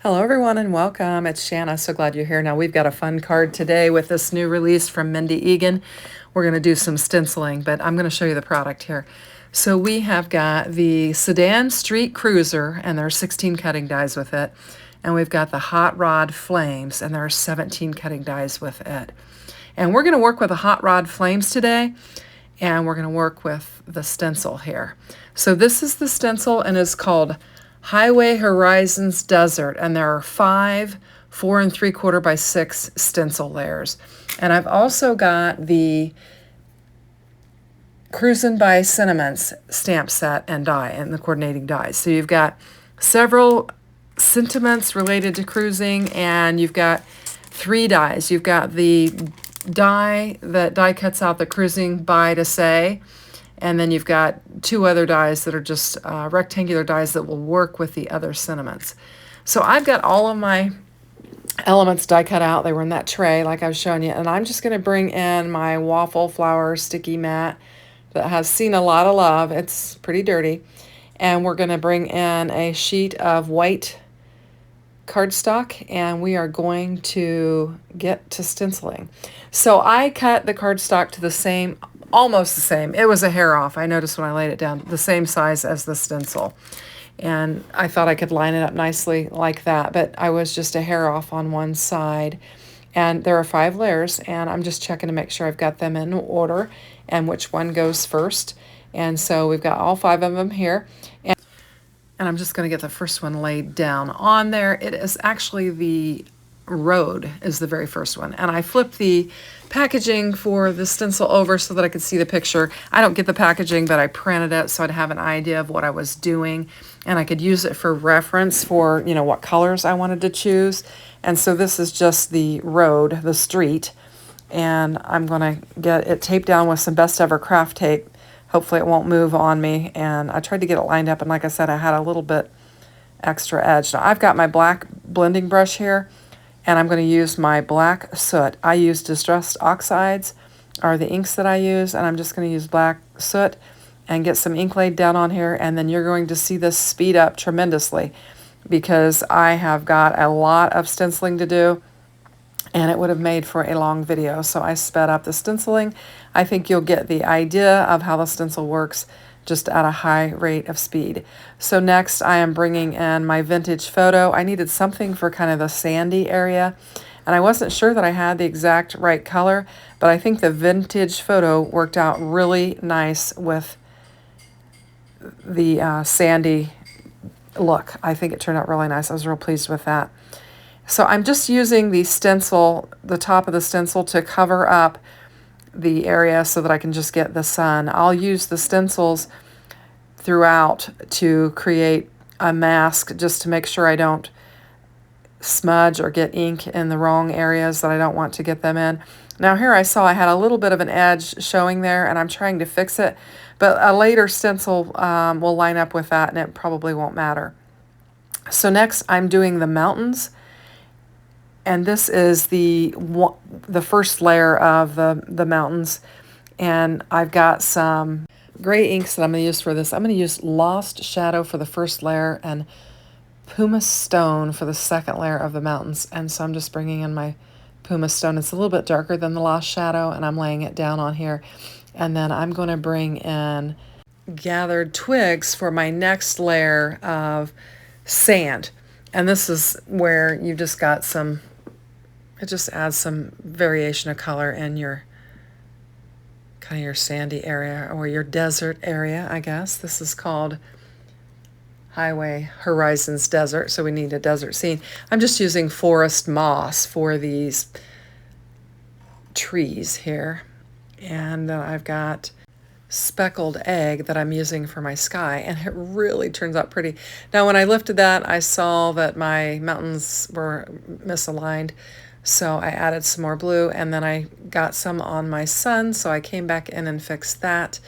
Hello, everyone, and welcome. It's Shanna. So glad you're here. Now, we've got a fun card today with this new release from Mindy Eggen. We're going to do some stenciling, but I'm going to show you the product here. So we have got the Sedan Street Cruiser, and there are 16 cutting dies with it. And we've got the Hot Rod Flames, and there are 17 cutting dies with it. And we're going to work with the Hot Rod Flames today, and we're going to work with the stencil here. So this is the stencil, and it's called Highway Horizons Desert, and there are 5 4 3/4 by 6 stencil layers. And I've also got the Cruisin' by Sentiments stamp set and die, and the coordinating dies. So you've got several sentiments related to cruising, and you've got 3 dies. You've got the die that die cuts out the cruising by to say, and then you've got 2 other dies that are just rectangular dies that will work with the other sentiments. So I've got all of my elements die cut out. They were in that tray like I was showing you. And I'm just going to bring in my waffle flower sticky mat that has seen a lot of love. It's pretty dirty. And we're going to bring in a sheet of white cardstock, and we are going to get to stenciling. So I cut the cardstock to the same, almost the same. It was a hair off. I noticed when I laid it down, the same size as the stencil. And I thought I could line it up nicely like that, but I was just a hair off on one side. And there are 5 layers, and I'm just checking to make sure I've got them in order and which one goes first. And so we've got all 5 of them here. And I'm just going to get the first one laid down on there. It is actually the road is the very first one. And I flipped the packaging for the stencil over so that I could see the picture. I don't get the packaging, but I printed it so I'd have an idea of what I was doing. And I could use it for reference for, what colors I wanted to choose. And so this is just the road, the street. And I'm going to get it taped down with some Best Ever craft tape. Hopefully it won't move on me. And I tried to get it lined up, and like I said, I had a little bit extra edge. Now I've got my black blending brush here, and I'm going to use my black soot. I use Distressed Oxides are the inks that I use, and I'm just going to use black soot and get some ink laid down on here, and then you're going to see this speed up tremendously because I have got a lot of stenciling to do, and it would have made for a long video. So I sped up the stenciling. I think you'll get the idea of how the stencil works just at a high rate of speed. So next I am bringing in my vintage photo. I needed something for kind of the sandy area, and I wasn't sure that I had the exact right color, but I think the vintage photo worked out really nice with the sandy look. I think it turned out really nice. I was real pleased with that. So I'm just using the stencil, the top of the stencil, to cover up the area so that I can just get the sun. I'll use the stencils throughout to create a mask just to make sure I don't smudge or get ink in the wrong areas that I don't want to get them in. Now here I saw I had a little bit of an edge showing there, and I'm trying to fix it, but a later stencil will line up with that, and it probably won't matter. So next I'm doing the mountains. And this is the first layer of the mountains. And I've got some gray inks that I'm going to use for this. I'm going to use Lost Shadow for the first layer and Pumice Stone for the second layer of the mountains. And so I'm just bringing in my Pumice Stone. It's a little bit darker than the Lost Shadow, and I'm laying it down on here. And then I'm going to bring in Gathered Twigs for my next layer of sand. And this is where you've just got some, it just adds some variation of color in your kind of your sandy area or your desert area, I guess. This is called Highway Horizons Desert, so we need a desert scene. I'm just using forest moss for these trees here. And then I've got Speckled Egg that I'm using for my sky, and it really turns out pretty. Now when I lifted that, I saw that my mountains were misaligned, so I added some more blue, and then I got some on my sun, so I came back in and fixed that.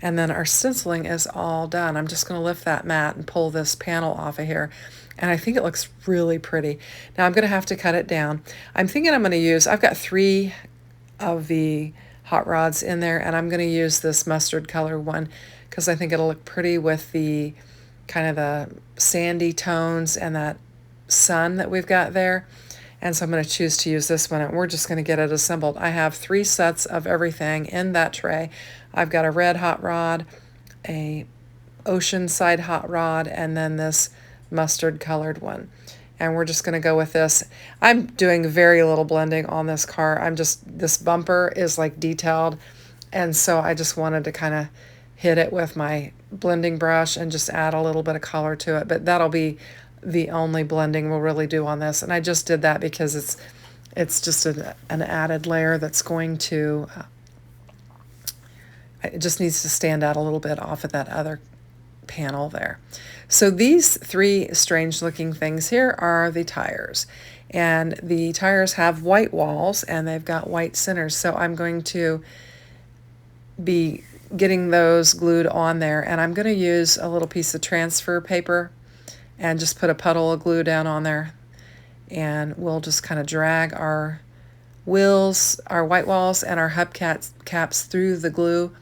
And then our stenciling is all done. I'm just going to lift that mat and pull this panel off of here, and I think it looks really pretty. Now I'm going to have to cut it down. I'm thinking I'm going to use, I've got 3 of the hot rods in there, and I'm going to use this mustard color one because I think it'll look pretty with the kind of the sandy tones and that sun that we've got there. And so I'm going to choose to use this one, and we're just going to get it assembled. I have 3 sets of everything in that tray. I've got a red hot rod, a oceanside hot rod, and then this mustard colored one. And we're just going to go with this. I'm doing very little blending on this car. This bumper is like detailed, and so I just wanted to kind of hit it with my blending brush and just add a little bit of color to it. But that'll be the only blending we'll really do on this. And I just did that because it's just an added layer that's going to, it just needs to stand out a little bit off of that other panel there. So these 3 strange looking things here are the tires. And the tires have white walls and they've got white centers. So I'm going to be getting those glued on there. And I'm going to use a little piece of transfer paper and just put a puddle of glue down on there. And we'll just kind of drag our wheels, our white walls, and our hubcaps through the glue,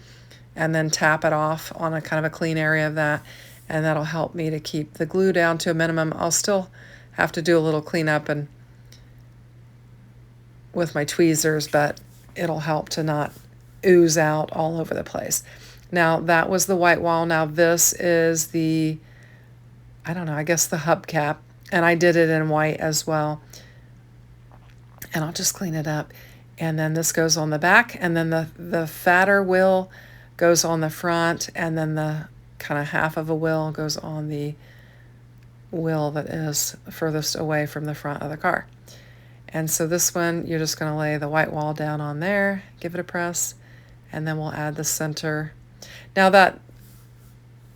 and then tap it off on a kind of a clean area of that, and that'll help me to keep the glue down to a minimum. I'll still have to do a little cleanup and with my tweezers, but it'll help to not ooze out all over the place. Now that was the white wall. Now this is the, I don't know, I guess the hubcap, and I did it in white as well. And I'll just clean it up. And then this goes on the back, and then the fatter wheel goes on the front, and then the kind of half of a wheel goes on the wheel that is furthest away from the front of the car. And so this one, you're just going to lay the white wall down on there, give it a press, and then we'll add the center. Now that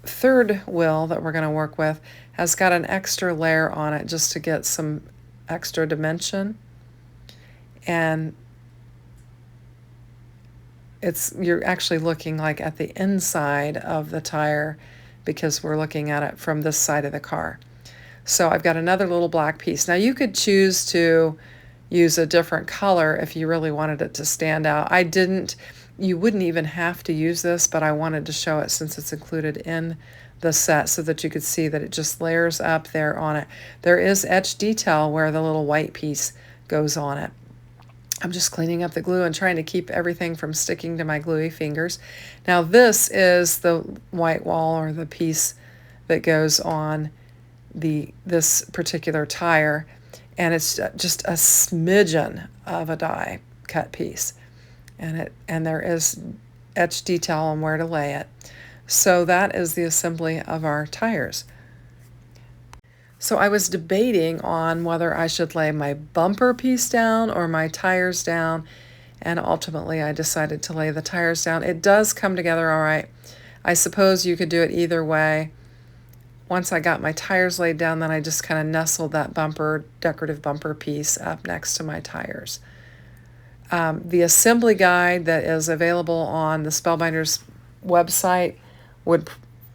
third wheel that we're going to work with has got an extra layer on it just to get some extra dimension. And you're actually looking like at the inside of the tire because we're looking at it from this side of the car. So I've got another little black piece. Now you could choose to use a different color if you really wanted it to stand out. I didn't. You wouldn't even have to use this, but I wanted to show it since it's included in the set so that you could see that it just layers up there on it. There is etched detail where the little white piece goes on it. I'm just cleaning up the glue and trying to keep everything from sticking to my gluey fingers. Now this is the white wall, or the piece that goes on this particular tire, and it's just a smidgen of a die cut piece, and there is etched detail on where to lay it. So that is the assembly of our tires. So I was debating on whether I should lay my bumper piece down or my tires down, and ultimately I decided to lay the tires down. It does come together all right. I suppose you could do it either way. Once I got my tires laid down, then I just kind of nestled that decorative bumper piece up next to my tires. The assembly guide that is available on the Spellbinders website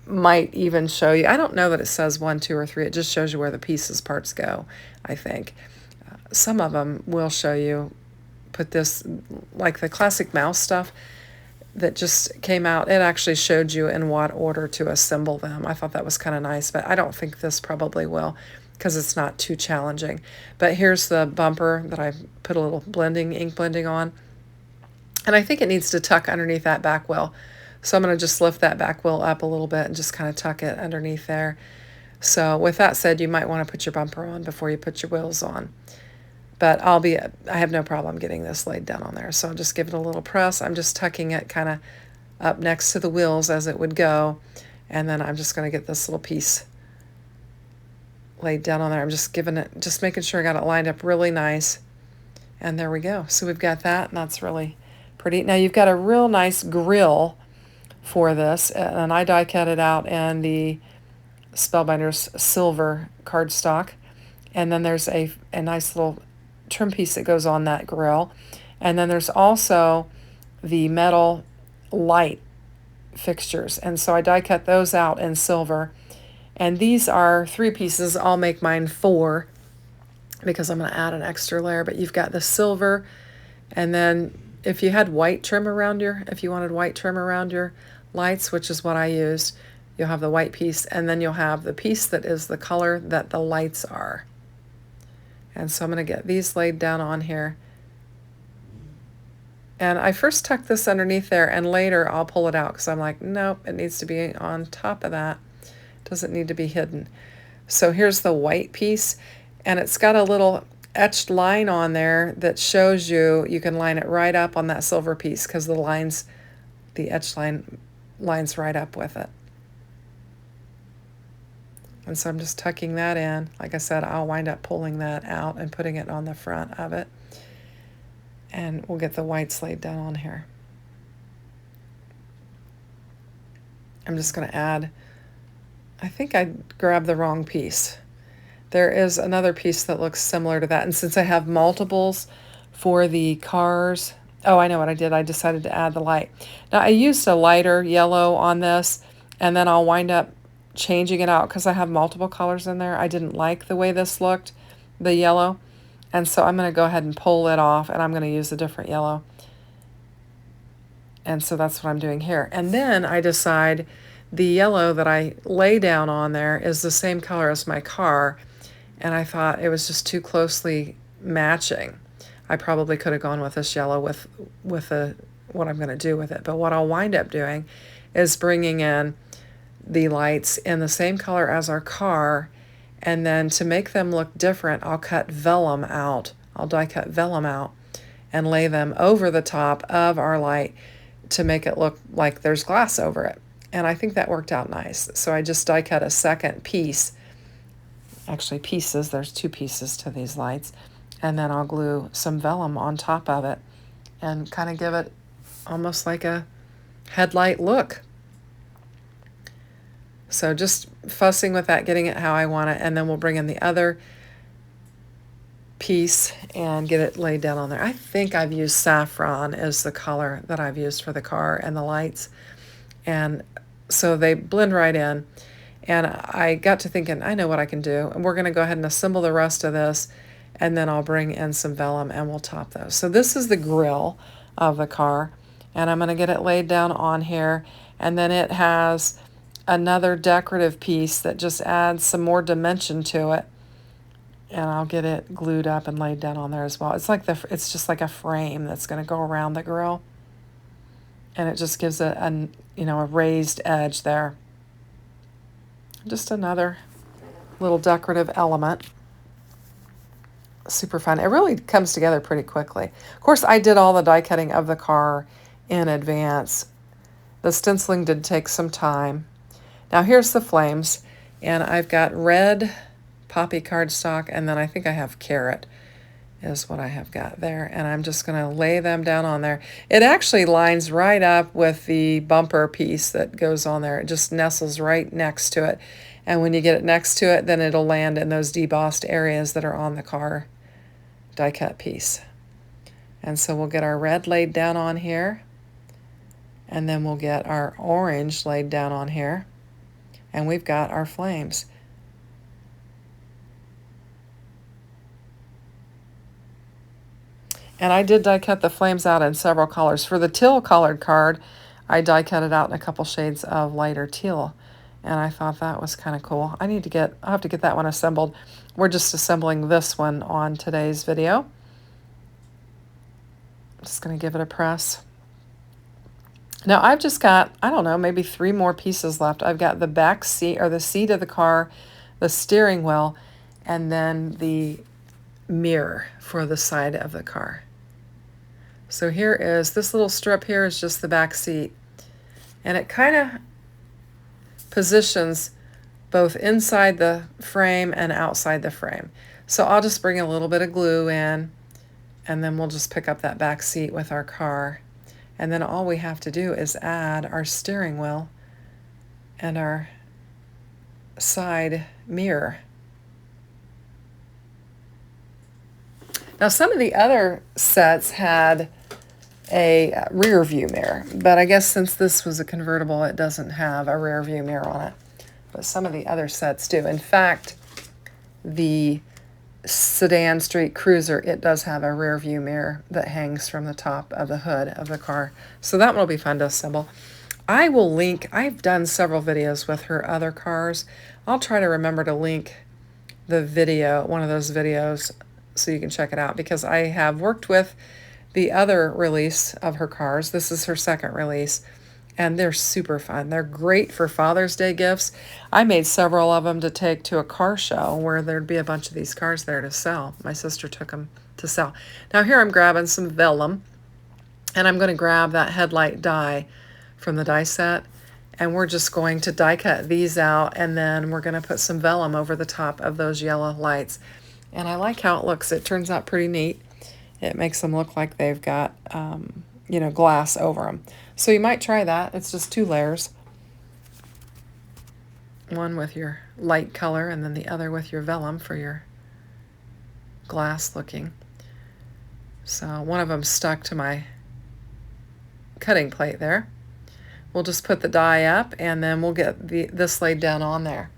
might even show you. I don't know that it says 1, 2, or 3. It just shows you where the parts go, I think. Some of them will show you, put this, like the classic mouse stuff that just came out, it actually showed you in what order to assemble them. I thought that was kind of nice, but I don't think this probably will because it's not too challenging. But here's the bumper that I put a little ink blending on. And I think it needs to tuck underneath that back wheel. So I'm going to just lift that back wheel up a little bit and just kind of tuck it underneath there. So with that said, you might want to put your bumper on before you put your wheels on. But I have no problem getting this laid down on there. So I'll just give it a little press. I'm just tucking it kind of up next to the wheels as it would go. And then I'm just going to get this little piece laid down on there. I'm just making sure I got it lined up really nice. And there we go. So we've got that, and that's really pretty. Now you've got a real nice grill for this, and I die cut it out in the Spellbinders silver cardstock. And then there's a nice little trim piece that goes on that grill. And then there's also the metal light fixtures. And so I die cut those out in silver. And these are 3 pieces. I'll make mine 4 because I'm going to add an extra layer. But you've got the silver, and then if you wanted white trim around your lights, which is what I used, you'll have the white piece, and then you'll have the piece that is the color that the lights are. And so I'm going to get these laid down on here. And I first tuck this underneath there, and later I'll pull it out because I'm like, nope, it needs to be on top of that. It doesn't need to be hidden. So here's the white piece, and it's got a little etched line on there that shows you can line it right up on that silver piece because the etched line lines right up with it. And so I'm just tucking that in. Like I said, I'll wind up pulling that out and putting it on the front of it. And we'll get the whites laid down on here. I'm just going to add, I think I grabbed the wrong piece. There is another piece that looks similar to that. And since I have multiples for the cars, oh, I know what I did. I decided to add the light. Now, I used a lighter yellow on this, and then I'll wind up changing it out because I have multiple colors in there. I didn't like the way this looked, the yellow. And so I'm going to go ahead and pull it off, and I'm going to use a different yellow. And so that's what I'm doing here. And then I decide the yellow that I lay down on there is the same color as my car, and I thought it was just too closely matching. I probably could have gone with this yellow with what I'm going to do with it. But what I'll wind up doing is bringing in the lights in the same color as our car, and then to make them look different, I'll cut vellum out. I'll die cut vellum out and lay them over the top of our light to make it look like there's glass over it. And I think that worked out nice. So I just die cut a second piece, actually pieces, there's 2 pieces to these lights, and then I'll glue some vellum on top of it and kind of give it almost like a headlight look. So just fussing with that, getting it how I want it, and then we'll bring in the other piece and get it laid down on there. I think I've used saffron as the color that I've used for the car and the lights. And so they blend right in. And I got to thinking, I know what I can do. And we're going to go ahead and assemble the rest of this, and then I'll bring in some vellum and we'll top those. So this is the grill of the car, and I'm going to get it laid down on here. And then it has another decorative piece that just adds some more dimension to it, and I'll get it glued up and laid down on there as well. It's just like a frame that's going to go around the grill, and it just gives it a raised edge there. Just another little decorative element. Super fun. It really comes together pretty quickly. Of course, I did all the die cutting of the car in advance. The stenciling did take some time. Now here's the flames, and I've got red poppy cardstock, and then I think I have carrot is what I have got there, and I'm just going to lay them down on there. It actually lines right up with the bumper piece that goes on there. It just nestles right next to it, and when you get it next to it, then it'll land in those debossed areas that are on the car die cut piece. And so we'll get our red laid down on here, and then we'll get our orange laid down on here. And we've got our flames. And I did die cut the flames out in several colors. For the teal colored card, I die cut it out in a couple shades of lighter teal. And I thought that was kind of cool. I'll have to get that one assembled. We're just assembling this one on today's video. Just going to give it a press. Now I've just got, I don't know, maybe 3 more pieces left. I've got the back seat, or the seat of the car, the steering wheel, and then the mirror for the side of the car. So here is, this little strip here is just the back seat. And it kind of positions both inside the frame and outside the frame. So I'll just bring a little bit of glue in, and then we'll just pick up that back seat with our car. And then all we have to do is add our steering wheel and our side mirror. Now some of the other sets had a rear view mirror, but I guess since this was a convertible, it doesn't have a rear view mirror on it. But some of the other sets do. In fact, the sedan street cruiser, it does have a rear view mirror that hangs from the top of the hood of the car. So that one will be fun to assemble. I will link, I've done several videos with her other cars. I'll try to remember to link the video, one of those videos so you can check it out, because I have worked with the other release of her cards. This is her second release, and they're super fun. They're great for Father's Day gifts. I made several of them to take to a car show where there'd be a bunch of these cars there to sell. My sister took them to sell. Now here I'm grabbing some vellum, and I'm going to grab that headlight die from the die set, and we're just going to die cut these out, and then we're going to put some vellum over the top of those yellow lights. And I like how it looks. It turns out pretty neat. It makes them look like they've got, you know, glass over them. So you might try that. It's just 2 layers. One with your light color and then the other with your vellum for your glass looking. So one of them stuck to my cutting plate there. We'll just put the die up, and then we'll get this laid down on there.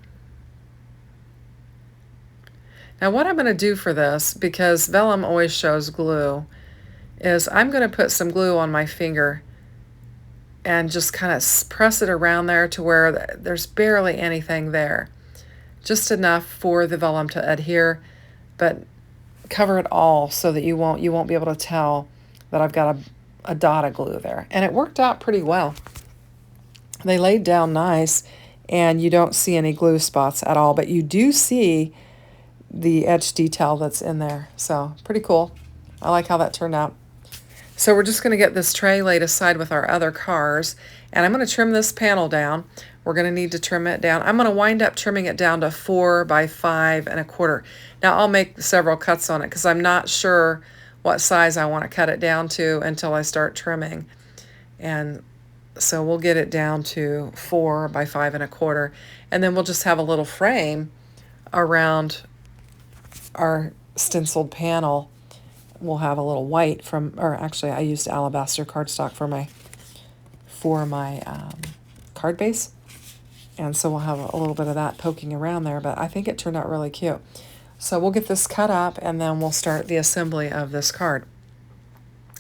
Now what I'm going to do for this, because vellum always shows glue, is I'm going to put some glue on my finger and just kind of press it around there to where there's barely anything there. Just enough for the vellum to adhere, but cover it all so that you won't be able to tell that I've got a dot of glue there. And it worked out pretty well. They laid down nice, and you don't see any glue spots at all, but you do see the etched detail that's in there. So pretty cool. I like how that turned out. So we're just going to get this tray laid aside with our other cars, and I'm going to trim this panel down. We're going to need to trim it down. I'm going to wind up trimming it down to 4 by 5 1/4. Now I'll make several cuts on it because I'm not sure what size I want to cut it down to until I start trimming. And so we'll get it down to 4 by 5 1/4, and then we'll just have a little frame around our stenciled panel. We'll have a little white or actually I used alabaster cardstock for my card base, and so we'll have a little bit of that poking around there, but I think it turned out really cute. So we'll get this cut up, and then we'll start the assembly of this card.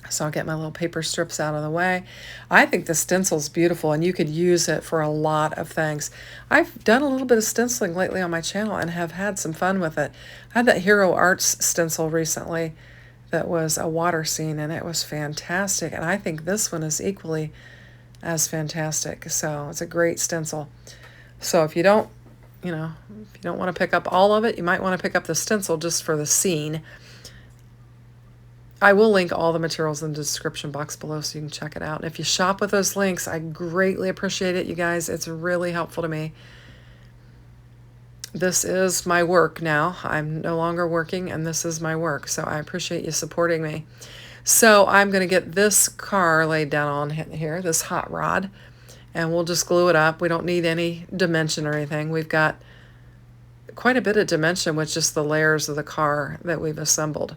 So I'll get my little paper strips out of the way. I think the stencil's beautiful, and you could use it for a lot of things. I've done a little bit of stenciling lately on my channel and have had some fun with it. I had that Hero Arts stencil recently that was a water scene, and it was fantastic. And I think this one is equally as fantastic. So it's a great stencil. So if you don't, if you don't want to pick up all of it, you might want to pick up the stencil just for the scene. I will link all the materials in the description box below so you can check it out. And if you shop with those links, I greatly appreciate it, you guys. It's really helpful to me. This is my work now. I'm no longer working, and this is my work. So I appreciate you supporting me. So I'm going to get this car laid down on here, this hot rod, and we'll just glue it up. We don't need any dimension or anything. We've got quite a bit of dimension with just the layers of the car that we've assembled.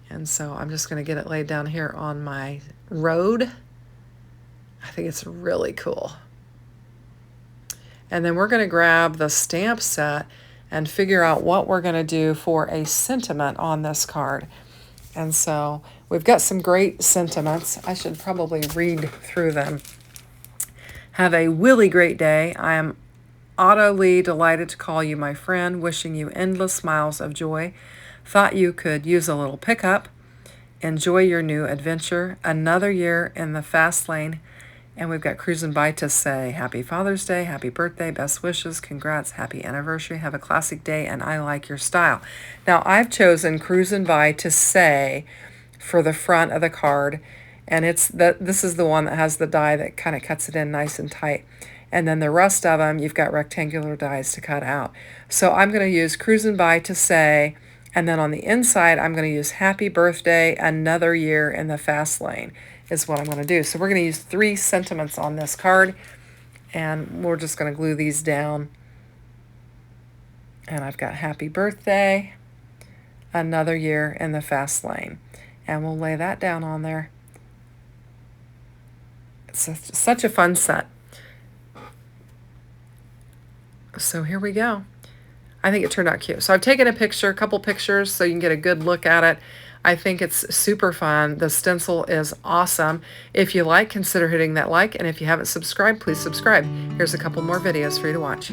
And so I'm just going to get it laid down here on my road. I think it's really cool. And then we're going to grab the stamp set and figure out what we're going to do for a sentiment on this card. And so we've got some great sentiments. I should probably read through them. Have a really great day. I am utterly delighted to call you my friend, wishing you endless smiles of joy. Thought you could use a little pickup. Enjoy your new adventure. Another year in the fast lane. And we've got cruising by to say Happy Father's Day, Happy Birthday, best wishes, congrats, happy anniversary, have a classic day, and I like your style. Now I've chosen cruising by to say for the front of the card, and this is the one that has the die that kind of cuts it in nice and tight. And then the rest of them, you've got rectangular dies to cut out. So I'm going to use cruising by to say, and then on the inside, I'm going to use Happy Birthday, another year in the fast lane is what I'm going to do. So we're going to use 3 sentiments on this card, and we're just going to glue these down. And I've got Happy Birthday, another year in the fast lane. And we'll lay that down on there. It's such a fun set. So here we go. I think it turned out cute. So I've taken a couple pictures so you can get a good look at it. I think it's super fun. The stencil is awesome. If you like, consider hitting that like. And if you haven't subscribed, please subscribe. Here's a couple more videos for you to watch.